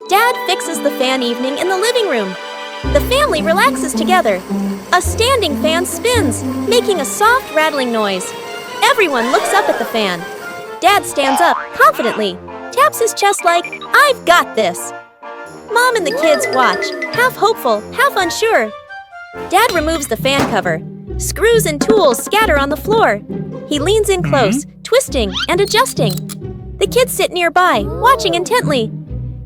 Dad fixes the fan evening in the living room. The family relaxes together. A standing fan spins, making a soft rattling noise. Everyone looks up at the fan. Dad stands up confidently, taps his chest like, "I've got this." Mom and the kids watch, half hopeful, half unsure. Dad removes the fan cover. Screws and tools scatter on the floor. He leans in close, twisting and adjusting. The kids sit nearby, watching intently.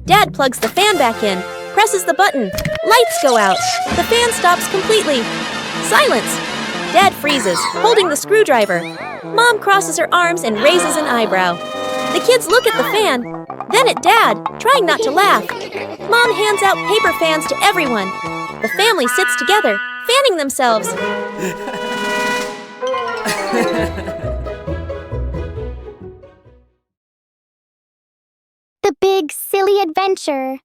Dad plugs the fan back in, presses the button. Lights go out. The fan stops completely. Silence. Dad freezes, holding the screwdriver. Mom crosses her arms and raises an eyebrow. The kids look at the fan, then at Dad, trying not to laugh. Mom hands out paper fans to everyone. The family sits together, fanning themselves. The Big Silly Adventure.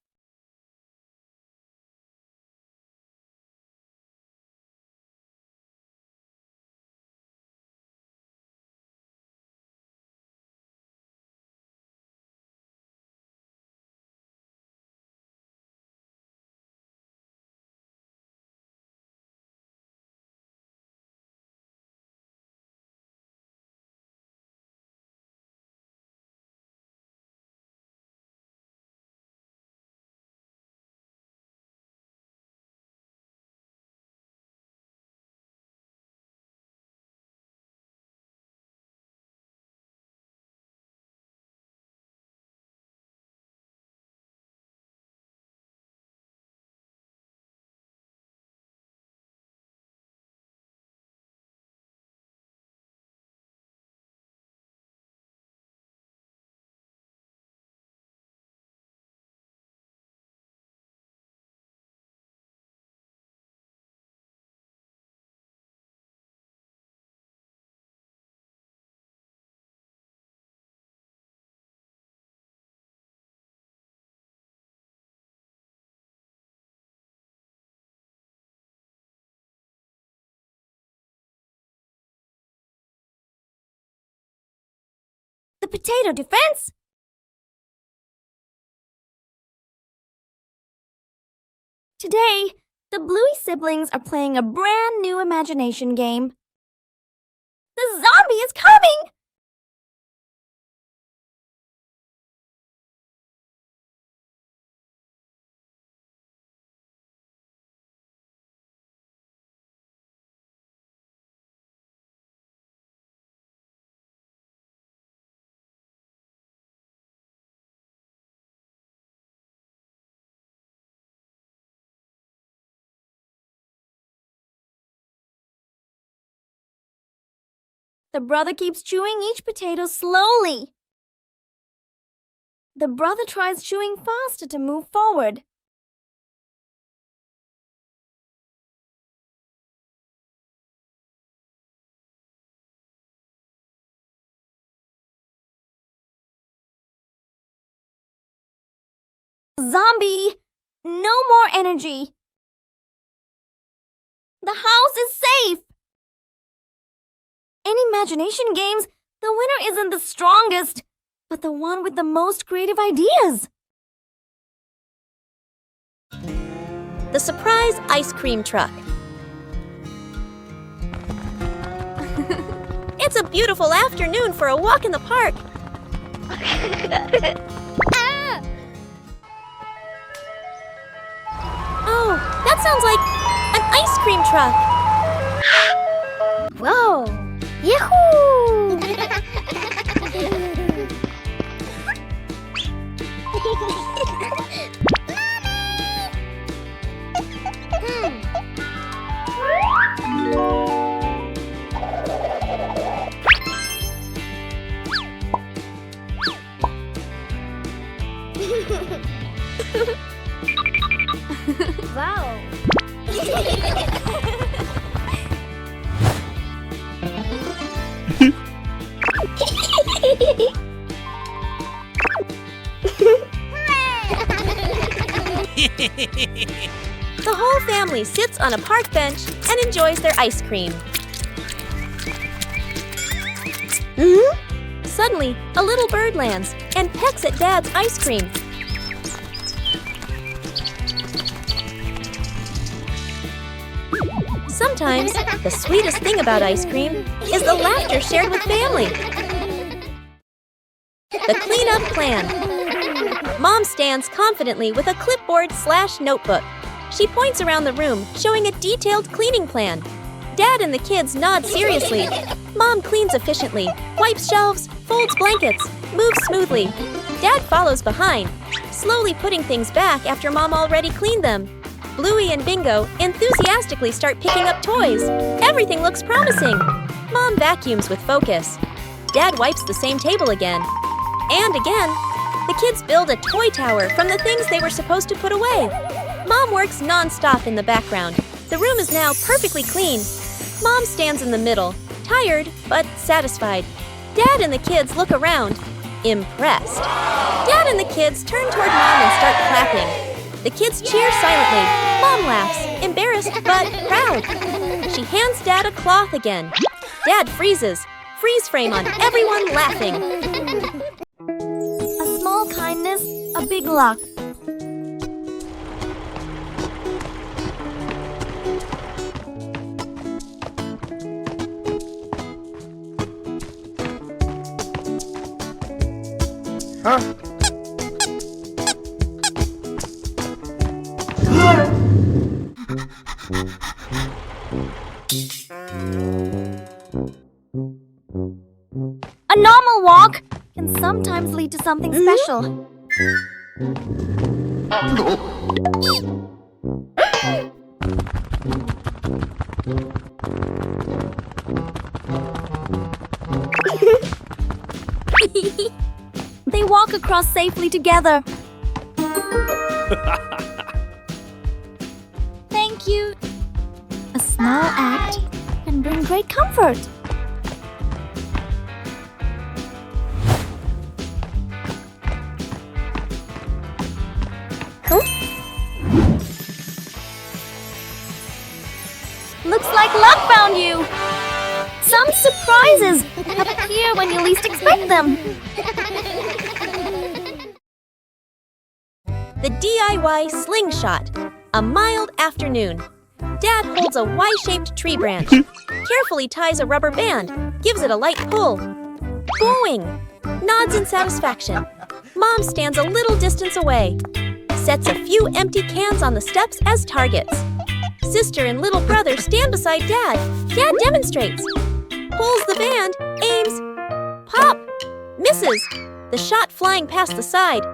The potato defense? Today, the Bluey siblings are playing a brand new imagination game. The zombie is coming! The brother keeps chewing each potato slowly. The brother tries chewing faster to move forward. Zombie! No more energy! The house is safe! In imagination games, the winner isn't the strongest, but the one with the most creative ideas. The surprise ice cream truck. It's a beautiful afternoon for a walk in the park. Oh, that sounds like an ice cream truck. Whoa! Yahoo! Wow! The whole family sits on a park bench and enjoys their ice cream. Suddenly, a little bird lands and pecks at Dad's ice cream. sometimes, the sweetest thing about ice cream is the laughter shared with family. The cleanup plan. Mom stands confidently with a clipboard/notebook. She points around the room, showing a detailed cleaning plan. Dad and the kids nod seriously. Mom cleans efficiently, wipes shelves, folds blankets, moves smoothly. Dad follows behind, slowly putting things back after Mom already cleaned them. Bluey and Bingo enthusiastically start picking up toys. Everything looks promising. Mom vacuums with focus. Dad wipes the same table again. And again. The kids build a toy tower from the things they were supposed to put away. Mom works non-stop in the background. The room is now perfectly clean. Mom stands in the middle, tired but satisfied. Dad and the kids look around, impressed. Dad and the kids turn toward Mom and start clapping. The kids cheer silently. Mom laughs, embarrassed but proud. She hands Dad a cloth again. Dad freezes. Freeze frame on everyone laughing. A small kindness, a big luck. Huh? A normal walk can sometimes lead to something special. They walk across safely together. Thank you. A small act can bring great comfort. Looks like luck found you! Some surprises appear when you least expect them. The DIY slingshot. A mild afternoon. Dad holds a Y-shaped tree branch, carefully ties a rubber band, gives it a light pull. Boing! Nods in satisfaction. Mom stands a little distance away, sets a few empty cans on the steps as targets. Sister and little brother stand beside Dad. Dad demonstrates. Pulls the band, aims. Pop! Misses. The shot flying past the side.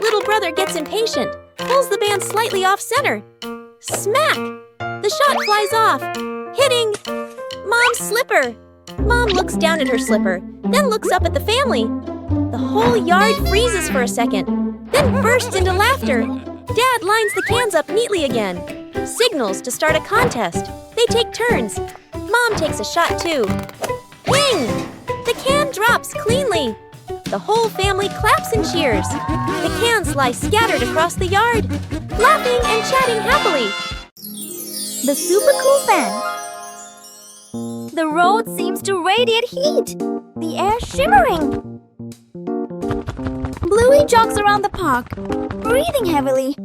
Little brother gets impatient, pulls the band slightly off center. Smack! The shot flies off, hitting Mom's slipper. Mom looks down at her slipper, then looks up at the family. The whole yard freezes for a second, then bursts into laughter. Dad lines the cans up neatly again. Signals to start a contest. They take turns. Mom takes a shot too. Wing! The can drops cleanly. The whole family claps and cheers. The cans lie scattered across the yard, laughing and chatting happily. The super cool fan. The road seems to radiate heat. The air shimmering. Bluey jogs around the park, breathing heavily.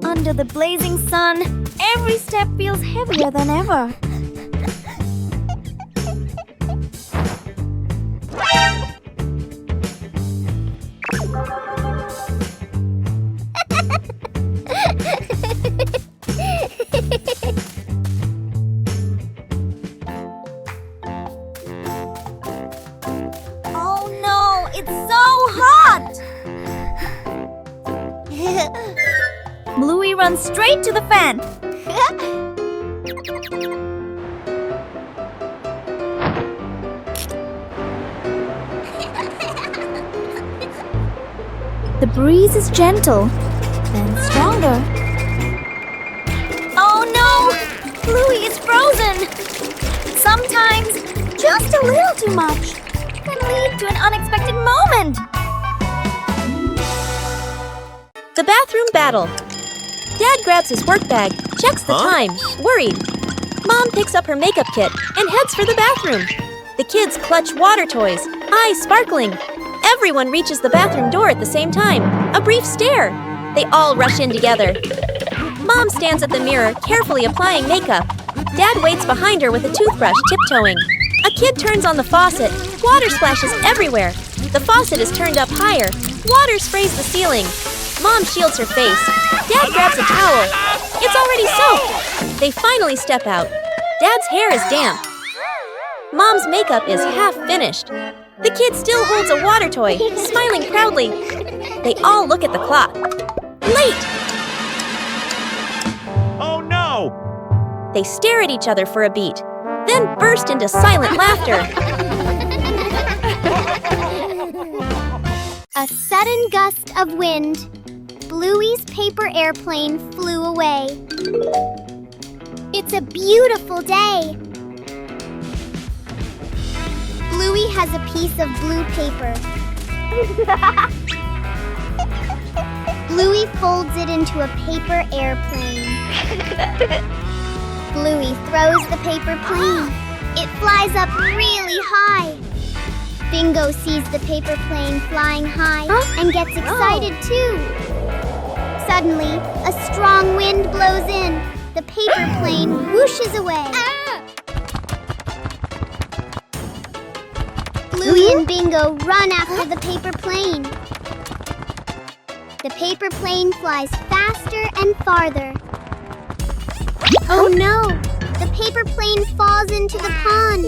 Under the blazing sun, every step feels heavier than ever. Oh no, it's so hot! Bluey runs straight to the fan. The breeze is gentle, then stronger. Oh no! Bluey is frozen! Sometimes, just a little too much can lead to an unexpected moment. The bathroom battle. Dad grabs his work bag, checks the time, worried. Mom picks up her makeup kit and heads for the bathroom. The kids clutch water toys, eyes sparkling. Everyone reaches the bathroom door at the same time. A brief stare. They all rush in together. Mom stands at the mirror, carefully applying makeup. Dad waits behind her with a toothbrush, tiptoeing. A kid turns on the faucet. Water splashes everywhere. The faucet is turned up higher. Water sprays the ceiling. Mom shields her face. Dad grabs a towel. It's already soaked. They finally step out. Dad's hair is damp. Mom's makeup is half finished. The kid still holds a water toy, smiling proudly. They all look at the clock. Late! Oh no! They stare at each other for a beat, then burst into silent laughter. A sudden gust of wind. Bluey's paper airplane flew away. It's a beautiful day. Bluey has a piece of blue paper. Bluey folds it into a paper airplane. Bluey throws the paper plane. It flies up really high. Bingo sees the paper plane flying high and gets excited too. Suddenly, a strong wind blows in. The paper plane whooshes away. Bluey and Bingo run after the paper plane. The paper plane flies faster and farther. Oh no! The paper plane falls into the pond.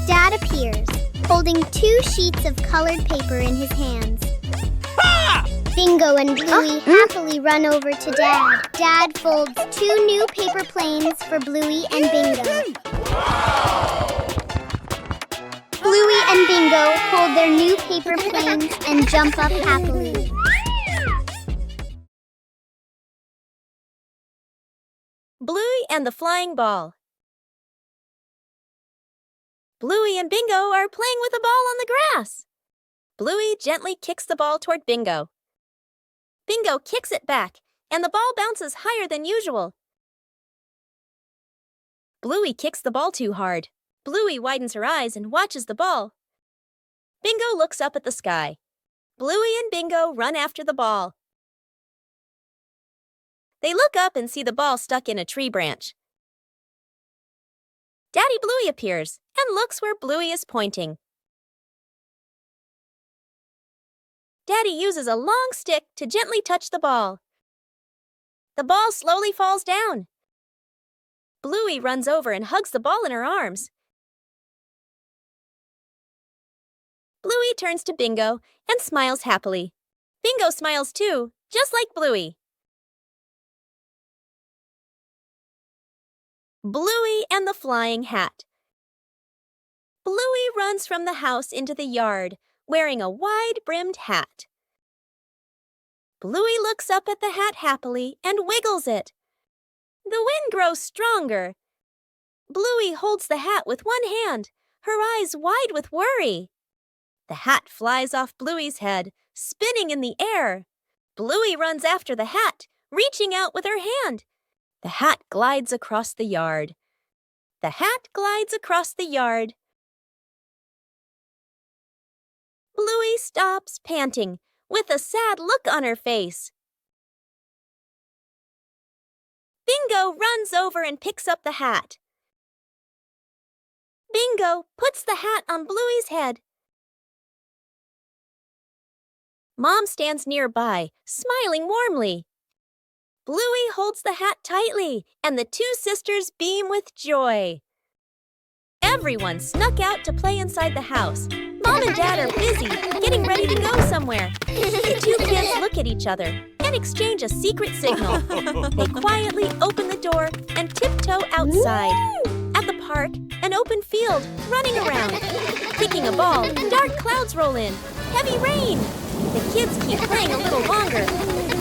Dad appears, holding 2 sheets of colored paper in his hands. Bingo and Bluey happily run over to Dad. Dad folds 2 new paper planes for Bluey and Bingo. Bluey and Bingo hold their new paper planes and jump up happily. Bluey and the flying ball. Bluey and Bingo are playing with a ball on the grass. Bluey gently kicks the ball toward Bingo. Bingo kicks it back, and the ball bounces higher than usual. Bluey kicks the ball too hard. Bluey widens her eyes and watches the ball. Bingo looks up at the sky. Bluey and Bingo run after the ball. They look up and see the ball stuck in a tree branch. Daddy Bluey appears and looks where Bluey is pointing. Daddy uses a long stick to gently touch the ball. The ball slowly falls down. Bluey runs over and hugs the ball in her arms. Bluey turns to Bingo and smiles happily. Bingo smiles too, just like Bluey. Bluey and the flying hat. Bluey runs from the house into the yard, wearing a wide-brimmed hat. Bluey looks up at the hat happily and wiggles it. The wind grows stronger. Bluey holds the hat with one hand, her eyes wide with worry. The hat flies off Bluey's head, spinning in the air. Bluey runs after the hat, reaching out with her hand. The hat glides across the yard. The hat glides across the yard. Bluey stops, panting, with a sad look on her face. Bingo runs over and picks up the hat. Bingo puts the hat on Bluey's head. Mom stands nearby, smiling warmly. Bluey holds the hat tightly, and the 2 sisters beam with joy. Everyone snuck out to play inside the house. Mom and Dad are busy, getting ready to go somewhere. The 2 kids look at each other and exchange a secret signal. They quietly open the door and tiptoe outside. At the park, an open field, running around. Kicking a ball, dark clouds roll in. Heavy rain! The kids keep playing a little longer,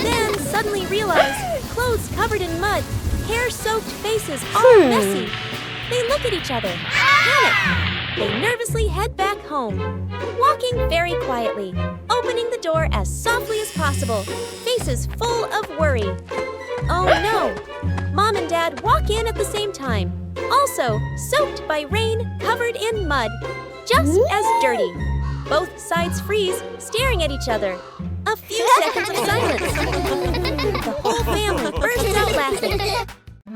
then suddenly realize clothes covered in mud, hair-soaked faces all messy. They look at each other, panic. They nervously head back home, walking very quietly, opening the door as softly as possible, faces full of worry. Oh no! Mom and Dad walk in at the same time, also soaked by rain, covered in mud, just as dirty. Both sides freeze, staring at each other. A A few seconds of silence. The whole family bursts out laughing.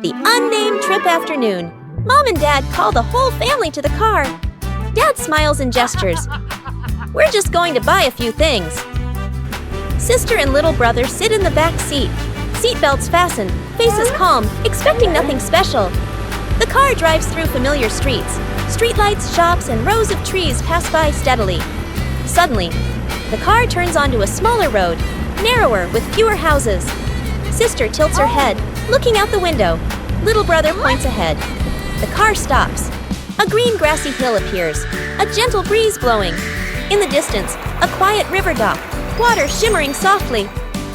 The unnamed trip afternoon. Mom and Dad call the whole family to the car. Dad smiles and gestures. We're just going to buy a few things. Sister and little brother sit in the back seat. Seatbelts fastened, faces calm, expecting nothing special. The car drives through familiar streets. Streetlights, shops, and rows of trees pass by steadily. Suddenly, the car turns onto a smaller road, narrower with fewer houses. Sister tilts her head, looking out the window. Little brother points ahead. The car stops. A green grassy hill appears, a gentle breeze blowing. In the distance, a quiet river dock, water shimmering softly.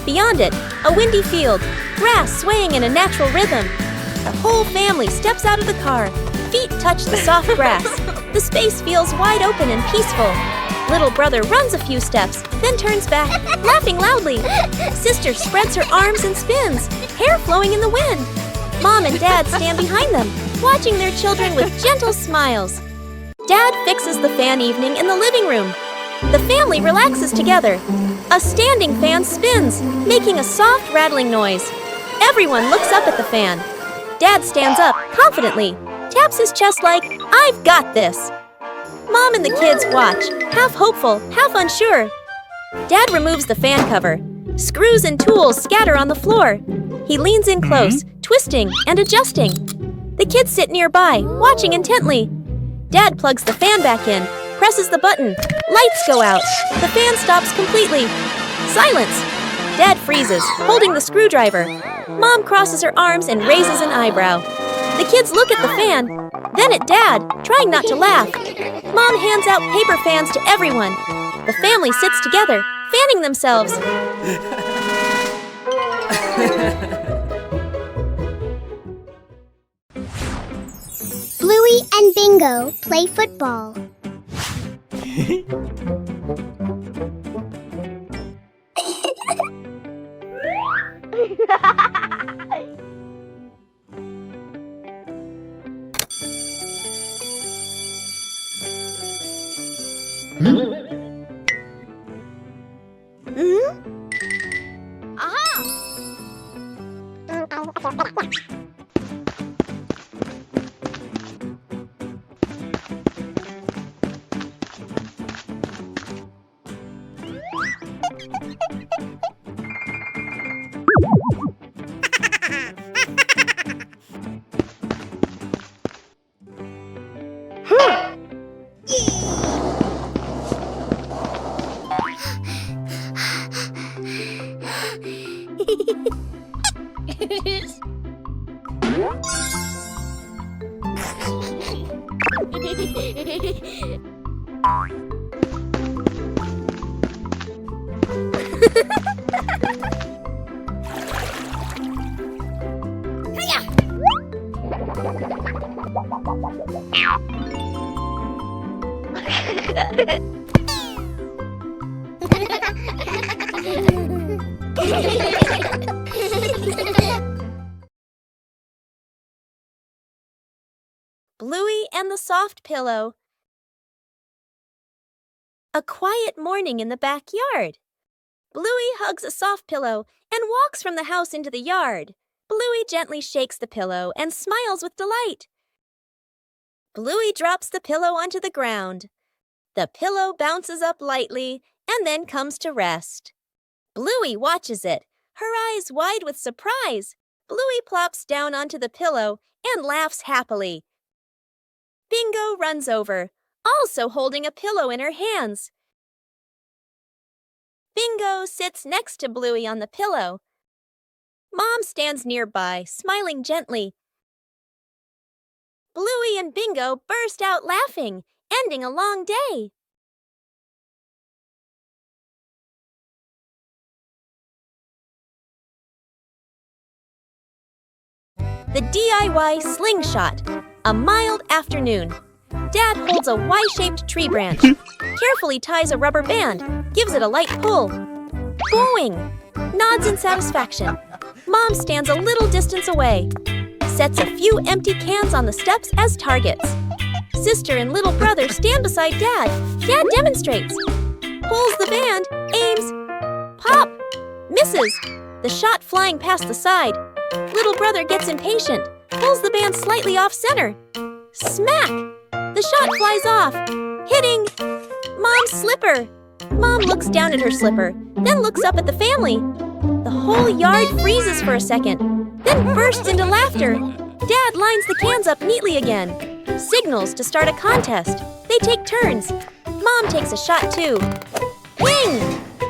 Beyond it, a windy field, grass swaying in a natural rhythm. The whole family steps out of the car. Feet touch the soft grass. The space feels wide open and peaceful. Little brother runs a few steps, then turns back, laughing loudly. Sister spreads her arms and spins, hair flowing in the wind. Mom and Dad stand behind them, watching their children with gentle smiles. Dad fixes the fan evening in the living room. The family relaxes together. A standing fan spins, making a soft rattling noise. Everyone looks up at the fan. Dad stands up confidently, taps his chest like, "I've got this." Mom and the kids watch, half hopeful, half unsure. Dad removes the fan cover. Screws and tools scatter on the floor. He leans in close, twisting and adjusting. The kids sit nearby, watching intently. Dad plugs the fan back in, presses the button. Lights go out. The fan stops completely. Silence. Dad freezes, holding the screwdriver. Mom crosses her arms and raises an eyebrow. The kids look at the fan, then at Dad, trying not to laugh. Mom hands out paper fans to everyone. The family sits together, fanning themselves. Bluey and Bingo play football. Bluey and the Soft Pillow. A quiet morning in the backyard. Bluey hugs a soft pillow and walks from the house into the yard. Bluey gently shakes the pillow and smiles with delight. Bluey drops the pillow onto the ground. The pillow bounces up lightly and then comes to rest. Bluey watches it, her eyes wide with surprise. Bluey plops down onto the pillow and laughs happily. Bingo runs over, also holding a pillow in her hands. Bingo sits next to Bluey on the pillow. Mom stands nearby, smiling gently. Bluey and Bingo burst out laughing, ending a long day. The DIY Slingshot. A mild afternoon. Dad holds a Y-shaped tree branch, carefully ties a rubber band, gives it a light pull. Boing! Nods in satisfaction. Mom stands a little distance away, sets a few empty cans on the steps as targets. Sister and little brother stand beside Dad. Dad demonstrates. Pulls the band, aims, Pop! Misses! The shot flying past the side. Little brother gets impatient, pulls the band slightly off center. Smack! The shot flies off, hitting Mom's slipper. Mom looks down at her slipper, then looks up at the family. The whole yard freezes for a second, then bursts into laughter. Dad lines the cans up neatly again. Signals to start a contest. They take turns. Mom takes a shot too. Ping!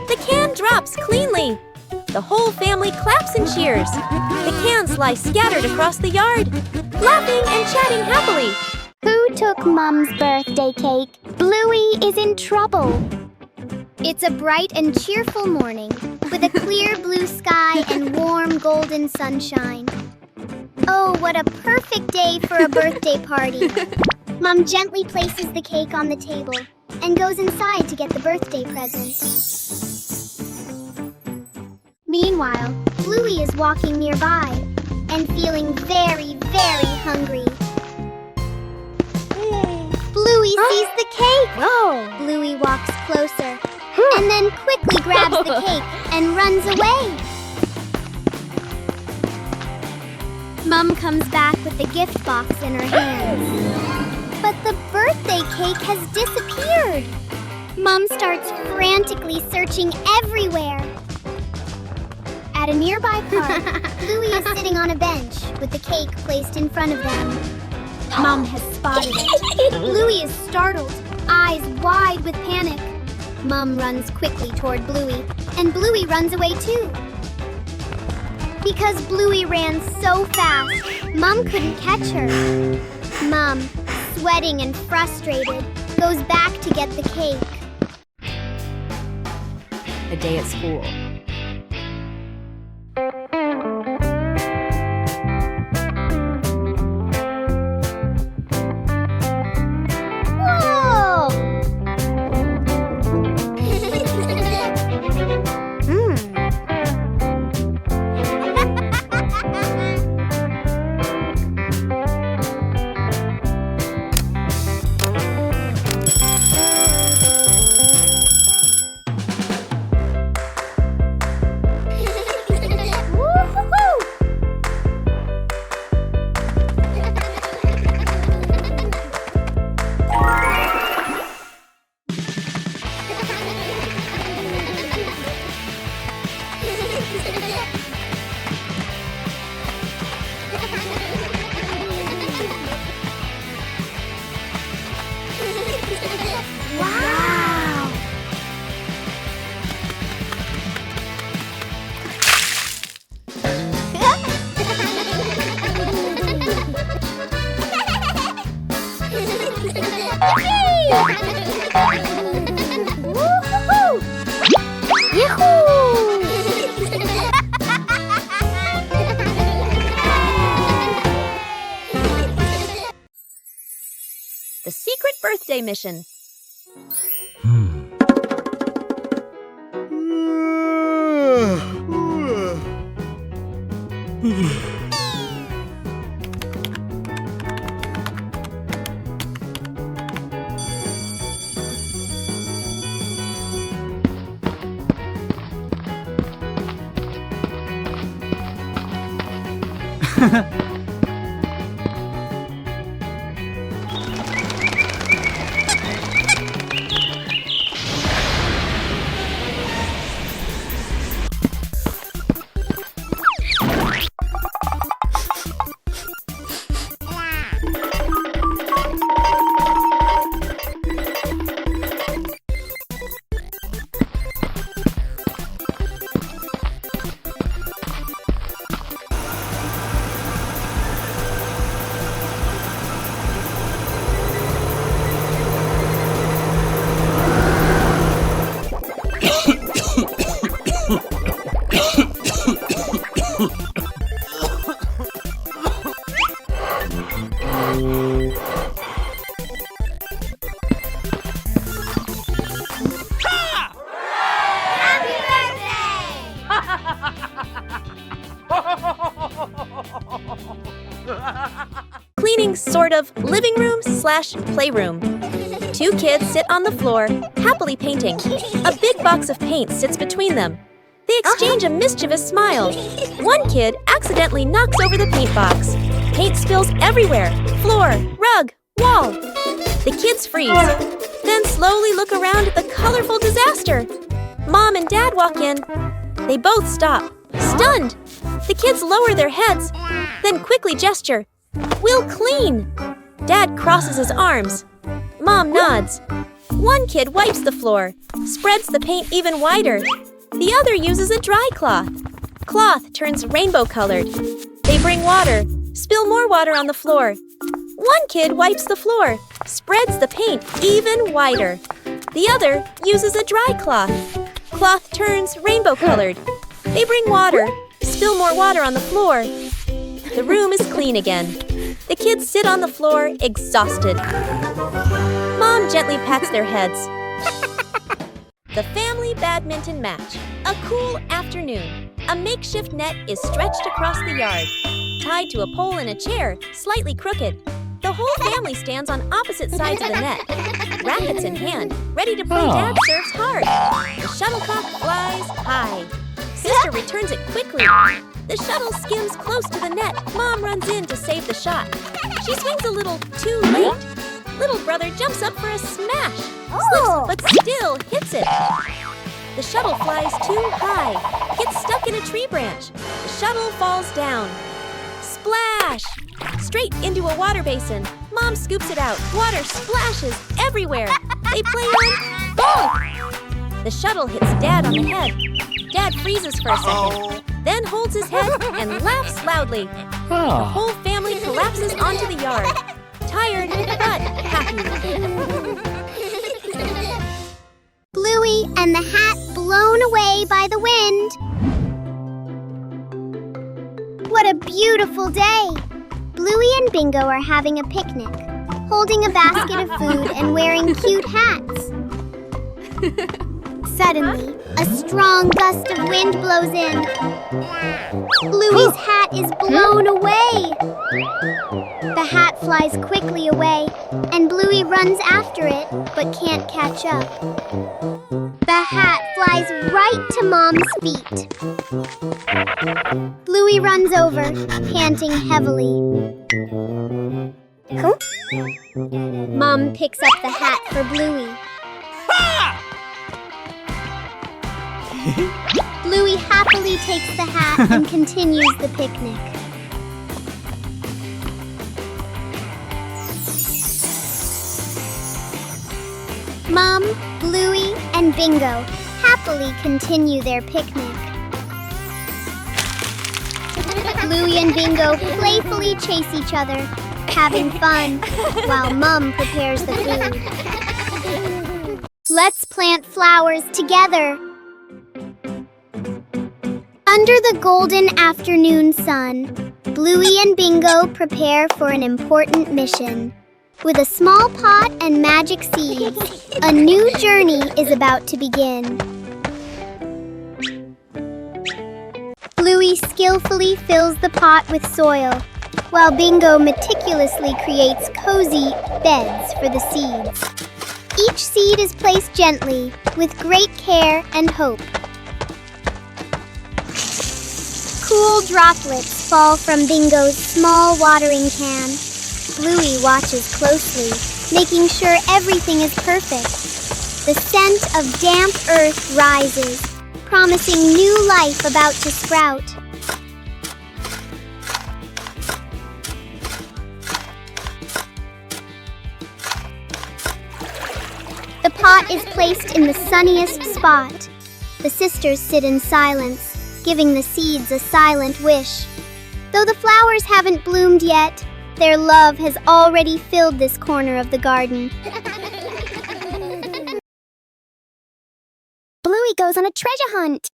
The can drops cleanly. The whole family claps and cheers. The cans lie scattered across the yard, laughing and chatting happily. Who took Mom's birthday cake? Bluey is in trouble. It's a bright and cheerful morning with a clear blue sky and warm golden sunshine. Oh, what a perfect day for a birthday party. Mom gently places the cake on the table and goes inside to get the birthday present. Meanwhile, Bluey is walking nearby and feeling very, very hungry. Bluey sees the cake! Whoa! Bluey walks closer and then quickly grabs the cake and runs away. Mom comes back with the gift box in her hands. But the birthday cake has disappeared. Mom starts frantically searching everywhere. At a nearby park, Bluey is sitting on a bench with the cake placed in front of them. Mom has spotted it. Bluey is startled, eyes wide with panic. Mom runs quickly toward Bluey, and Bluey runs away too. Because Bluey ran so fast, Mom couldn't catch her. Mom, sweating and frustrated, goes back to get the cake. A day at school. Whoa! Wow! Woo-hoo-hoo! Yahoo! The secret birthday mission. Cleaning sort of living room / playroom. Two kids sit on the floor, happily painting. A big box of paint sits between them. They exchange a mischievous smile. One kid accidentally knocks over the paint box. Paint spills everywhere, floor, rug, wall. The kids freeze, then slowly look around at the colorful disaster. Mom and Dad walk in. They both stop, stunned. The kids lower their heads, then quickly gesture. "We'll clean." Dad crosses his arms. Mom nods. One kid wipes the floor, spreads the paint even wider. The other uses a dry cloth. Cloth turns rainbow-colored. They bring water, spill more water on the floor. One kid wipes the floor, spreads the paint even wider. The other uses a dry cloth. Cloth turns rainbow-colored. They bring water, spill more water on the floor. The room is clean again. The kids sit on the floor, exhausted. Mom gently pats their heads. The family badminton match. A cool afternoon. A makeshift net is stretched across the yard, tied to a pole in a chair, slightly crooked. The whole family stands on opposite sides of the net, rackets in hand, ready to play. Dad serves hard. The shuttlecock flies high. Sister returns it quickly. The shuttle skims close to the net. Mom runs in to save the shot. She swings a little too late. Little brother jumps up for a smash, slips but still hits it. The shuttle flies too high, gets stuck in a tree branch. The shuttle falls down. Splash! Straight into a water basin. Mom scoops it out. Water splashes everywhere. They play on bonk! The shuttle hits Dad on the head. Dad freezes for a second, then holds his head and laughs loudly. The whole family collapses onto the yard, tired but happy. Bluey and the hat blown away by the wind. What a beautiful day! Bluey and Bingo are having a picnic, holding a basket of food and wearing cute hats. Suddenly, a strong gust of wind blows in. Bluey's hat is blown away. The hat flies quickly away, and Bluey runs after it, but can't catch up. The hat flies right to Mom's feet. Bluey runs over, panting heavily. Mom picks up the hat for Bluey. Bluey happily takes the hat and continues the picnic. Mom, Bluey, and Bingo happily continue their picnic. Bluey and Bingo playfully chase each other, having fun, while Mom prepares the food. Let's plant flowers together. Under the golden afternoon sun, Bluey and Bingo prepare for an important mission. With a small pot and magic seeds, a new journey is about to begin. Bluey skillfully fills the pot with soil, while Bingo meticulously creates cozy beds for the seeds. Each seed is placed gently, with great care and hope. Cool droplets fall from Bingo's small watering can. Bluey watches closely, making sure everything is perfect. The scent of damp earth rises, promising new life about to sprout. The pot is placed in the sunniest spot. The sisters sit in silence, giving the seeds a silent wish. Though the flowers haven't bloomed yet, their love has already filled this corner of the garden. Bluey goes on a treasure hunt.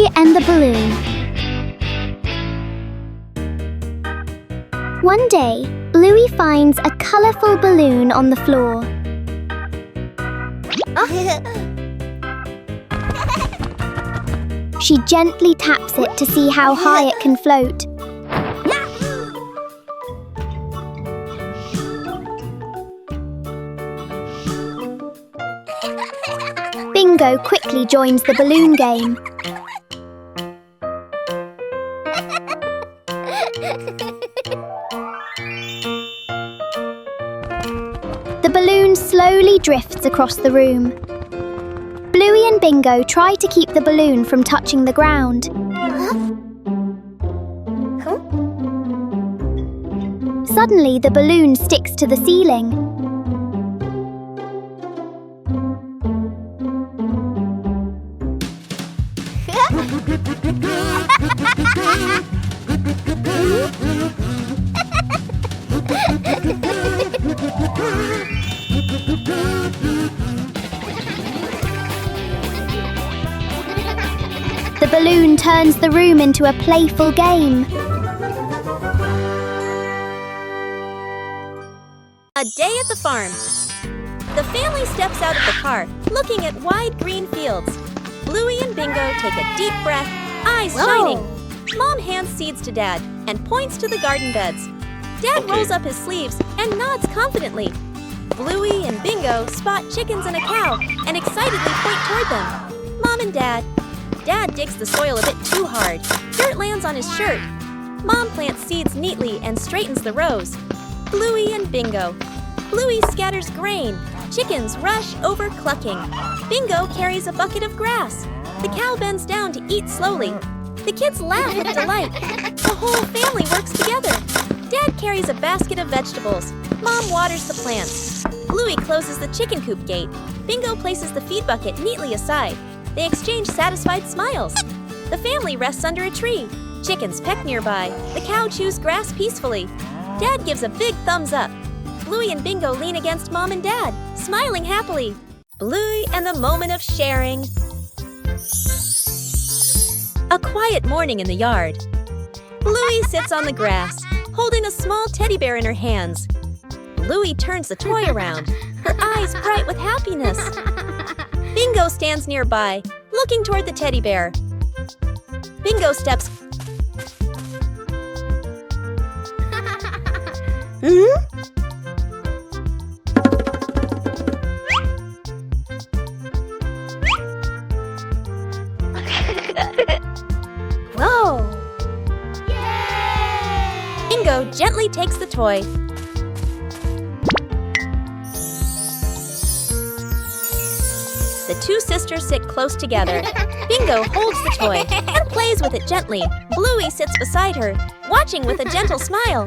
Bluey and the Balloon. One day, Bluey finds a colorful balloon on the floor. She gently taps it to see how high it can float. Bingo quickly joins the balloon game. The balloon slowly drifts across the room. Bluey and Bingo try to keep the balloon from touching the ground. Suddenly, the balloon sticks to the ceiling. The balloon turns the room into a playful game. A day at the farm. The family steps out of the car, looking at wide green fields. Bluey and Bingo take a deep breath, eyes shining. Mom hands seeds to Dad and points to the garden beds. Dad rolls up his sleeves and nods confidently. Bluey and Bingo spot chickens and a cow and excitedly point toward them. Mom and Dad. Dad digs the soil a bit too hard. Dirt lands on his shirt. Mom plants seeds neatly and straightens the rows. Bluey and Bingo. Bluey scatters grain. Chickens rush over clucking. Bingo carries a bucket of grass. The cow bends down to eat slowly. The kids laugh with delight. The whole family works together. Dad carries a basket of vegetables. Mom waters the plants. Bluey closes the chicken coop gate. Bingo places the feed bucket neatly aside. They exchange satisfied smiles. The family rests under a tree. Chickens peck nearby. The cow chews grass peacefully. Dad gives a big thumbs up. Bluey and Bingo lean against Mom and Dad, smiling happily. Bluey and the moment of sharing. A quiet morning in the yard. Bluey sits on the grass, holding a small teddy bear in her hands. Bluey turns the toy around, her eyes bright with happiness. Bingo stands nearby, looking toward the teddy bear. Bingo steps. Whoa! Yay! Bingo gently takes the toy. The two sisters sit close together. Bingo holds the toy and plays with it gently. Bluey sits beside her, watching with a gentle smile.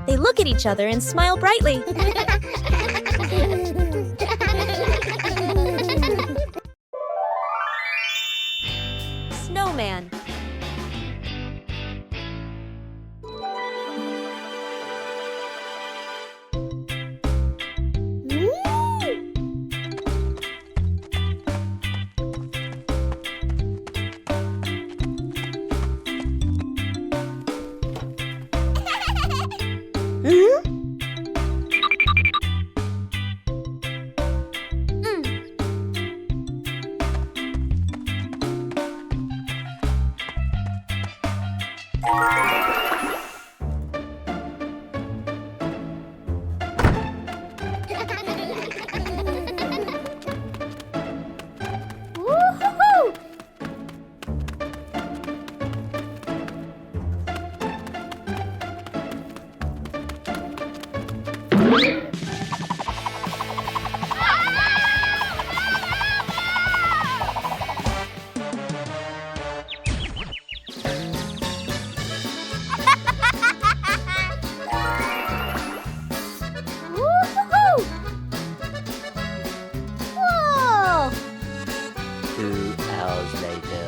They look at each other and smile brightly. Snowman. Woo-hoo-hoo! 2 hours later.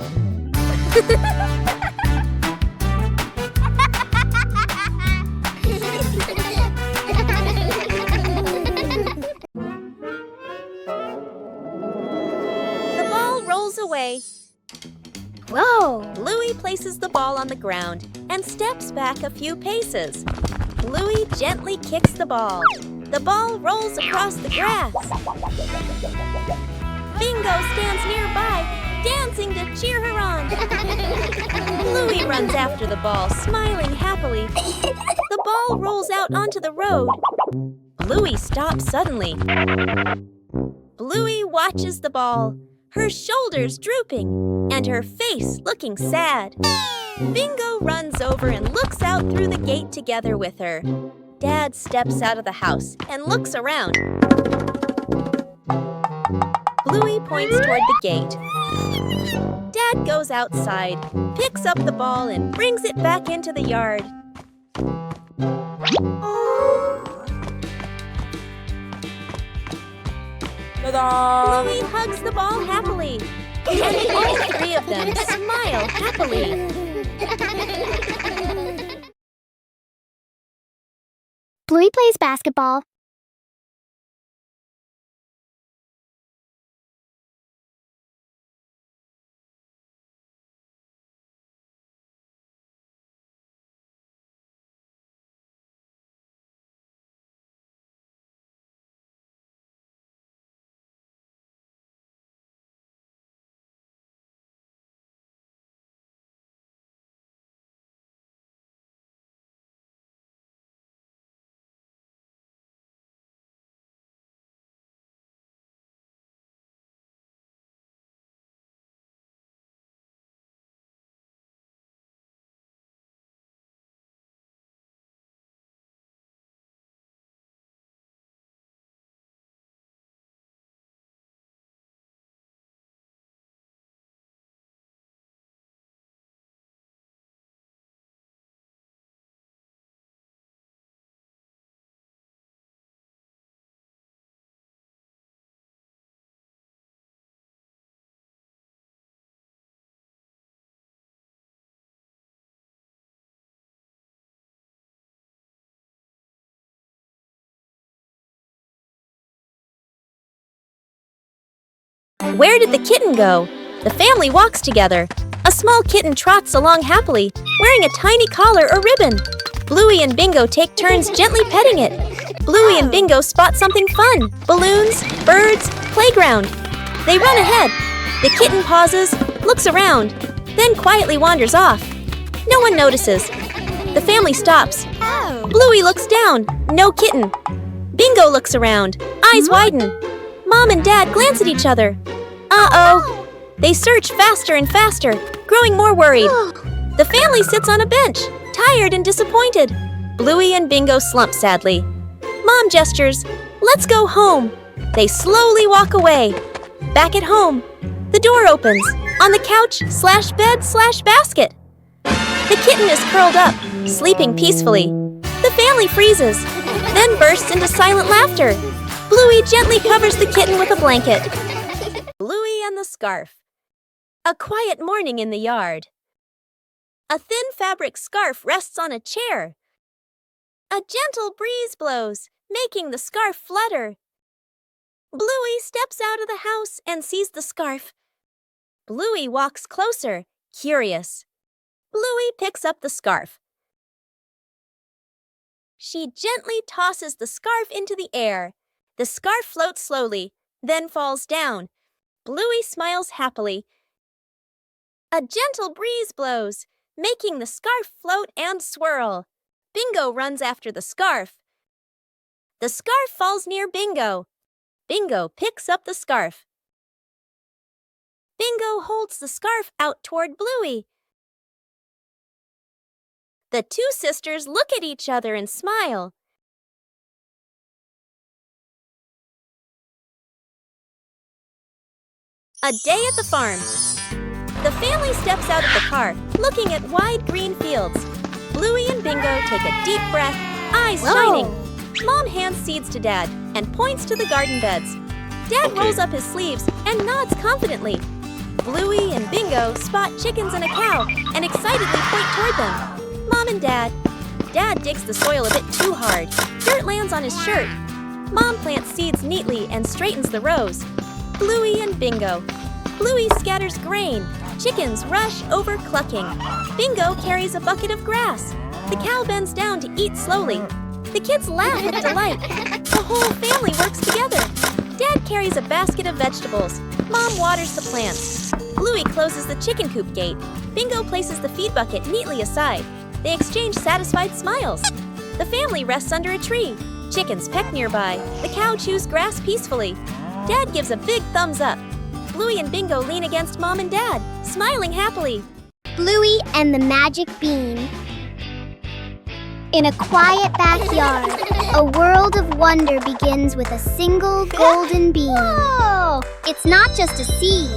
The ball rolls away. Whoa! Oh! Bluey places the ball on the ground and steps back a few paces. Bluey gently kicks the ball. The ball rolls across the grass. Bingo stands nearby, dancing to cheer her on. Bluey runs after the ball, smiling happily. The ball rolls out onto the road. Bluey stops suddenly. Bluey watches the ball, her shoulders drooping, and her face looking sad. Bingo runs over and looks out through the gate together with her. Dad steps out of the house and looks around. Bluey points toward the gate. Dad goes outside, picks up the ball, and brings it back into the yard. Bluey hugs the ball happily, and all three of them smile happily. Bluey plays basketball. Where did the kitten go? The family walks together. A small kitten trots along happily, wearing a tiny collar or ribbon. Bluey and Bingo take turns gently petting it. Bluey and Bingo spot something fun: balloons, birds, playground. They run ahead. The kitten pauses, looks around, then quietly wanders off. No one notices. The family stops. Bluey looks down. No kitten. Bingo looks around. Eyes widen. Mom and Dad glance at each other. Uh-oh. They search faster and faster, growing more worried. The family sits on a bench, tired and disappointed. Bluey and Bingo slump sadly. Mom gestures, "Let's go home." They slowly walk away. Back at home, the door opens. On the couch/bed/basket. The kitten is curled up, sleeping peacefully. The family freezes, then bursts into silent laughter. Bluey gently covers the kitten with a blanket. Bluey and the scarf. A quiet morning in the yard. A thin fabric scarf rests on a chair. A gentle breeze blows, making the scarf flutter. Bluey steps out of the house and sees the scarf. Bluey walks closer, curious. Bluey picks up the scarf. She gently tosses the scarf into the air. The scarf floats slowly, then falls down. Bluey smiles happily. A gentle breeze blows, making the scarf float and swirl. Bingo runs after the scarf. The scarf falls near Bingo. Bingo picks up the scarf. Bingo holds the scarf out toward Bluey. The two sisters look at each other and smile. A day at the farm. The family steps out of the car, looking at wide green fields. Bluey and Bingo take a deep breath, eyes shining. Mom hands seeds to Dad and points to the garden beds. Dad rolls up his sleeves and nods confidently. Bluey and Bingo spot chickens and a cow and excitedly point toward them. Mom and Dad. Dad digs the soil a bit too hard. Dirt lands on his shirt. Mom plants seeds neatly and straightens the rows. Bluey and Bingo. Bluey scatters grain. Chickens rush over clucking. Bingo carries a bucket of grass. The cow bends down to eat slowly. The kids laugh with delight. The whole family works together. Dad carries a basket of vegetables. Mom waters the plants. Bluey closes the chicken coop gate. Bingo places the feed bucket neatly aside. They exchange satisfied smiles. The family rests under a tree. Chickens peck nearby. The cow chews grass peacefully. Dad gives a big thumbs up. Bluey and Bingo lean against Mom and Dad, smiling happily. Bluey and the Magic Bean. In a quiet backyard, a world of wonder begins with a single golden bean. Whoa! It's not just a seed.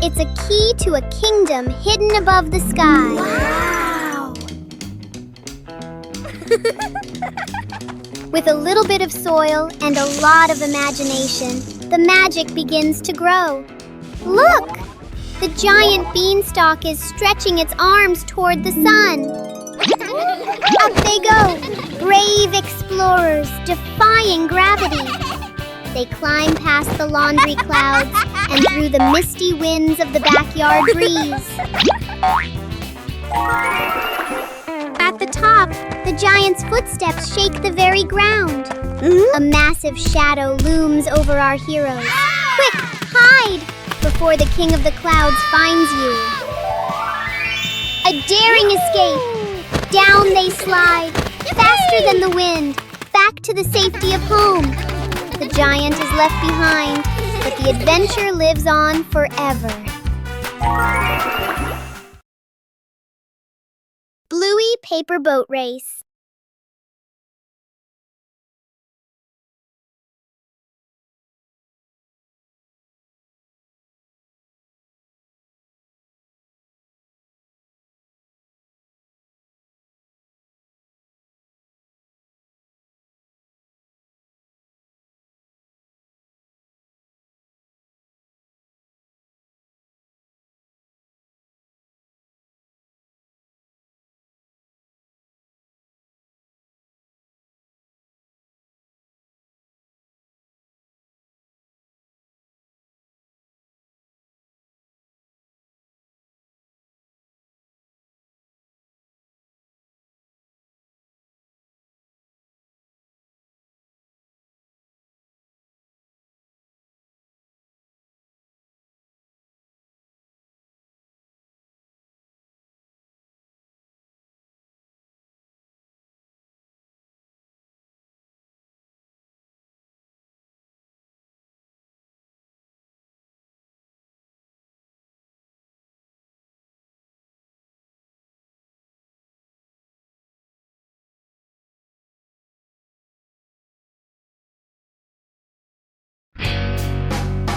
It's a key to a kingdom hidden above the sky. Wow! With a little bit of soil and a lot of imagination, the magic begins to grow. Look! The giant beanstalk is stretching its arms toward the sun. Up they go, brave explorers defying gravity. They climb past the laundry clouds and through the misty winds of the backyard breeze. At the top, the giant's footsteps shake the very ground. A massive shadow looms over our heroes. Quick, hide before the king of the clouds finds you. A daring escape. Down they slide, faster than the wind, back to the safety of home. The giant is left behind, but the adventure lives on forever. Bluey Paper Boat Race.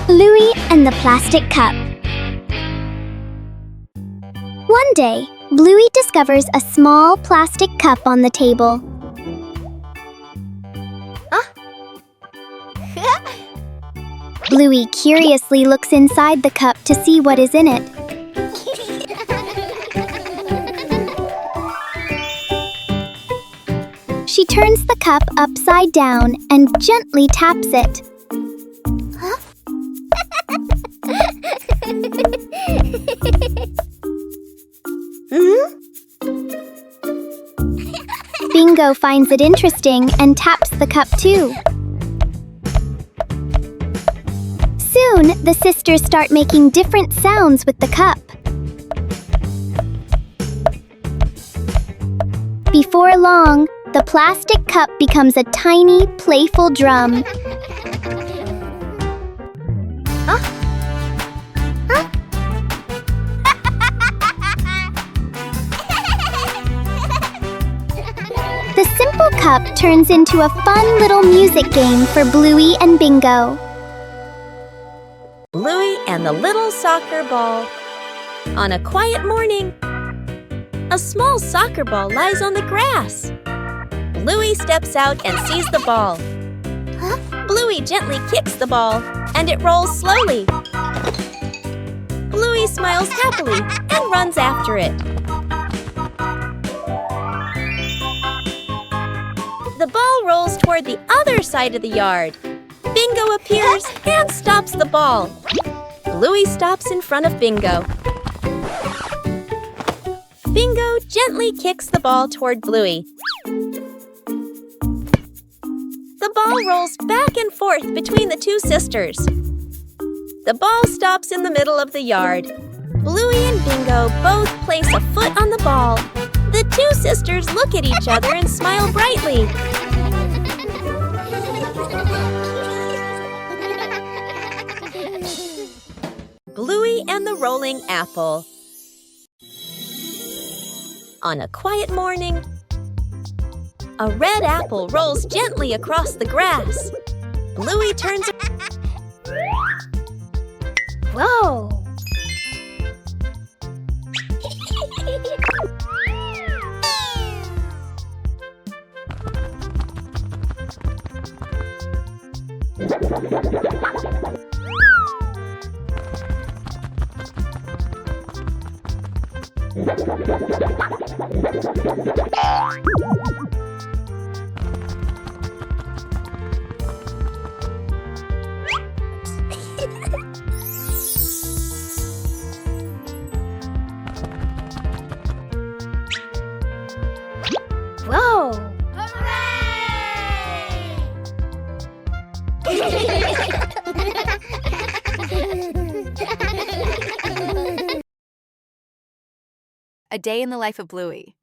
Bluey and the Plastic Cup. One day, Bluey discovers a small plastic cup on the table. Bluey curiously looks inside the cup to see what is in it. She turns the cup upside down and gently taps it. Bingo finds it interesting and taps the cup too. Soon, the sisters start making different sounds with the cup. Before long, the plastic cup becomes a tiny, playful drum. The simple cup turns into a fun little music game for Bluey and Bingo. Bluey and the Little Soccer Ball. On a quiet morning, a small soccer ball lies on the grass. Bluey steps out and sees the ball. Bluey gently kicks the ball, and it rolls slowly. Bluey smiles happily and runs after it. The ball rolls toward the other side of the yard. Bingo appears and stops the ball. Bluey stops in front of Bingo. Bingo gently kicks the ball toward Bluey. The ball rolls back and forth between the two sisters. The ball stops in the middle of the yard. Bluey and Bingo both place a foot on the ball. The two sisters look at each other and smile brightly. Bluey and the Rolling Apple. On a quiet morning, a red apple rolls gently across the grass. Bluey turns. Whoa! Whoa! A day in the life of Bluey.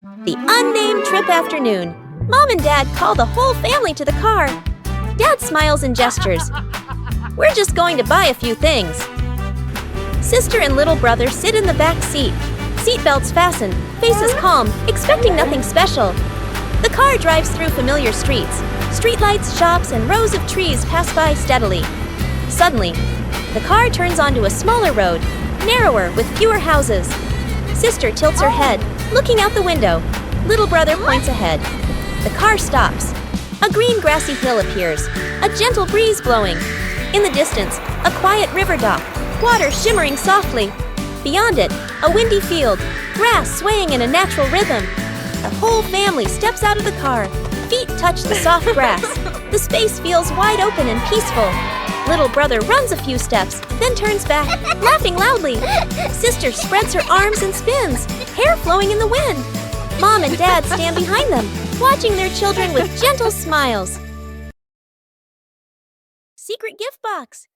The unnamed trip afternoon. Mom and Dad call the whole family to the car. Dad smiles and gestures. We're just going to buy a few things. Sister and little brother sit in the back seat. Seatbelts fastened, faces calm, expecting nothing special. The car drives through familiar streets. Streetlights, shops, and rows of trees pass by steadily. Suddenly, the car turns onto a smaller road, narrower with fewer houses. Sister tilts her head, looking out the window. Little brother points ahead. The car stops. A green grassy hill appears, a gentle breeze blowing. In the distance, a quiet river dock, water shimmering softly. Beyond it, a windy field, grass swaying in a natural rhythm. The whole family steps out of the car. Feet touch the soft grass. The space feels wide open and peaceful. Little brother runs a few steps, then turns back, laughing loudly. Sister spreads her arms and spins, hair flowing in the wind. Mom and Dad stand behind them, watching their children with gentle smiles. Secret gift box.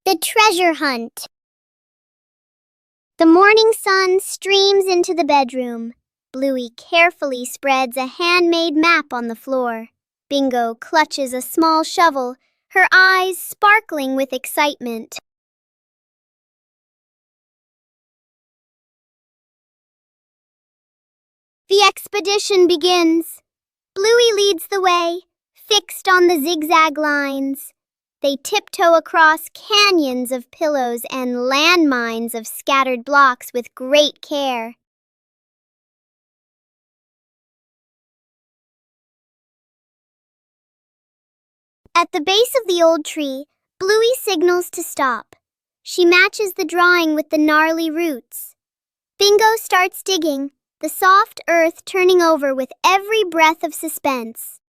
The treasure hunt. The morning sun streams into the bedroom. Bluey carefully spreads a handmade map on the floor. Bingo clutches a small shovel, her eyes sparkling with excitement. The expedition begins. Bluey leads the way, fixed on the zigzag lines. They tiptoe across canyons of pillows and landmines of scattered blocks with great care. At the base of the old tree, Bluey signals to stop. She matches the drawing with the gnarly roots. Bingo starts digging, the soft earth turning over with every breath of suspense.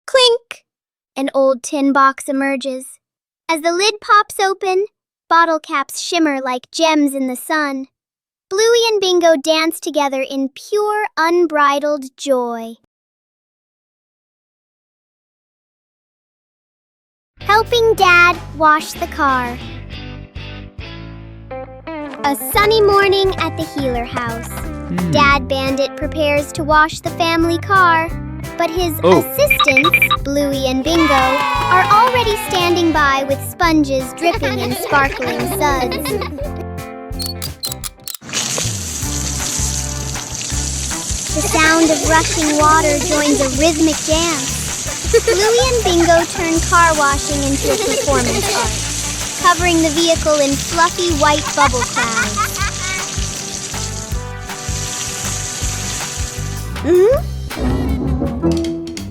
Clink! An old tin box emerges. As the lid pops open, bottle caps shimmer like gems in the sun. Bluey and Bingo dance together in pure, unbridled joy. Helping Dad wash the car. A sunny morning at the Healer house. Dad Bandit prepares to wash the family car, but his assistants, Bluey and Bingo, are already standing by with sponges dripping in sparkling suds. The sound of rushing water joins a rhythmic dance. Bluey and Bingo turn car washing into a performance art, covering the vehicle in fluffy white bubble clouds.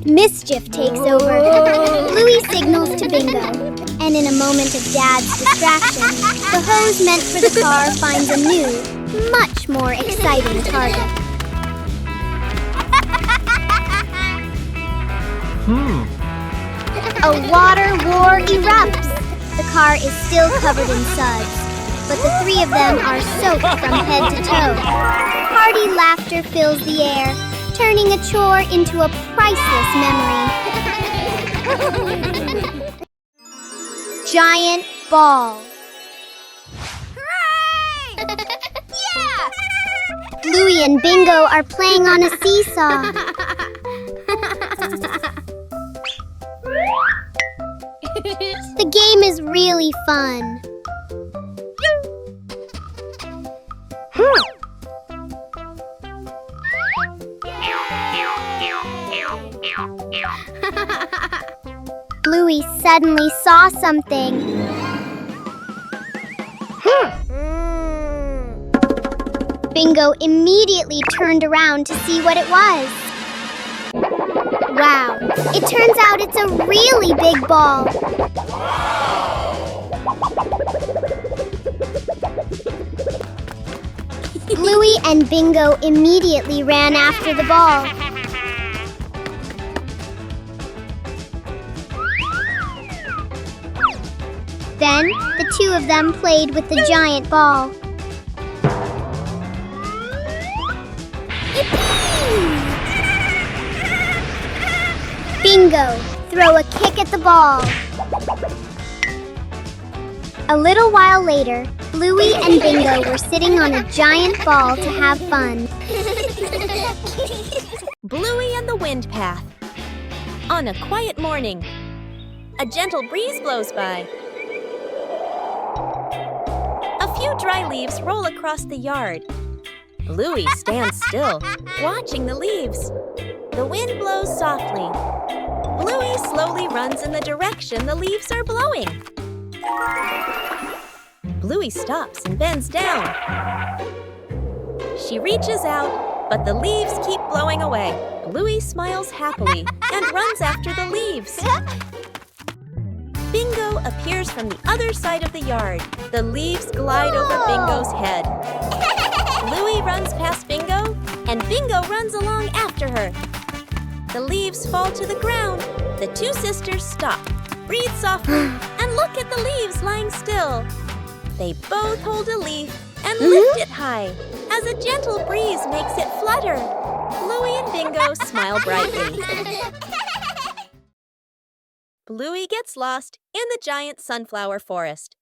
Mischief takes over. Bluey signals to Bingo, and in a moment of Dad's distraction, the hose meant for the car finds a new, much more exciting target. A water war erupts. The car is still covered in suds, but the three of them are soaked from head to toe. Hearty laughter fills the air, turning a chore into a priceless memory. Giant ball. Hooray! Yeah! Bluey and Bingo are playing on a seesaw. The game is really fun. Bluey suddenly saw something. Bingo immediately turned around to see what it was. Wow, it turns out it's a really big ball. Bluey and Bingo immediately ran after the ball. Then, the two of them played with the giant ball. Bingo, throw a kick at the ball. A little while later, Bluey and Bingo were sitting on a giant ball to have fun. Bluey and the Wind Path. On a quiet morning, a gentle breeze blows by. A few dry leaves roll across the yard. Bluey stands still, watching the leaves. The wind blows softly. Bluey slowly runs in the direction the leaves are blowing. Bluey stops and bends down. She reaches out, but the leaves keep blowing away. Bluey smiles happily and runs after the leaves. Bingo appears from the other side of the yard. The leaves glide over Bingo's head. Bluey runs past Bingo, and Bingo runs along after her. The leaves fall to the ground. The two sisters stop, breathe softly, and look at the leaves lying still. They both hold a leaf and lift it high as a gentle breeze makes it flutter. Bluey and Bingo smile brightly. Bluey gets lost in the giant sunflower forest.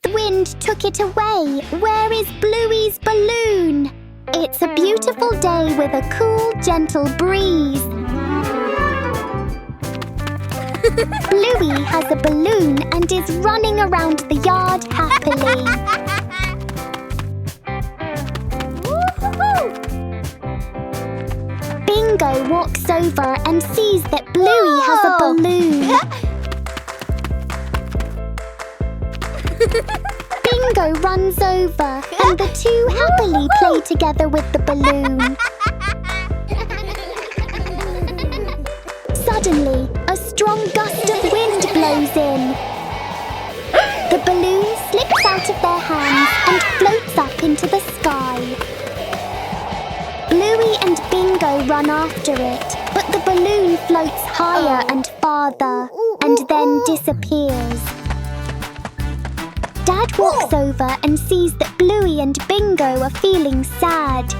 The wind took it away. Where is Bluey's balloon? It's a beautiful day with a cool, gentle breeze. Bluey has a balloon and is running around the yard happily. Bingo walks over and sees that Bluey has a balloon. Bingo runs over and the two happily play together with the balloon. Suddenly, a strong gust of wind blows in. The balloon slips out of their hands and floats up into the sky. Bluey and Bingo run after it, but the balloon floats higher and farther and then disappears. Dad walks over and sees that Bluey and Bingo are feeling sad. 2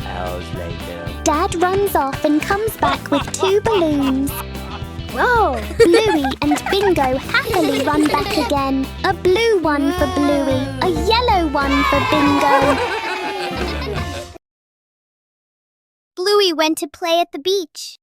hours later. Dad runs off and comes back with 2 balloons. Whoa! Bluey and Bingo happily run back again. A blue one for Bluey, a yellow one for Bingo. Bluey went to play at the beach.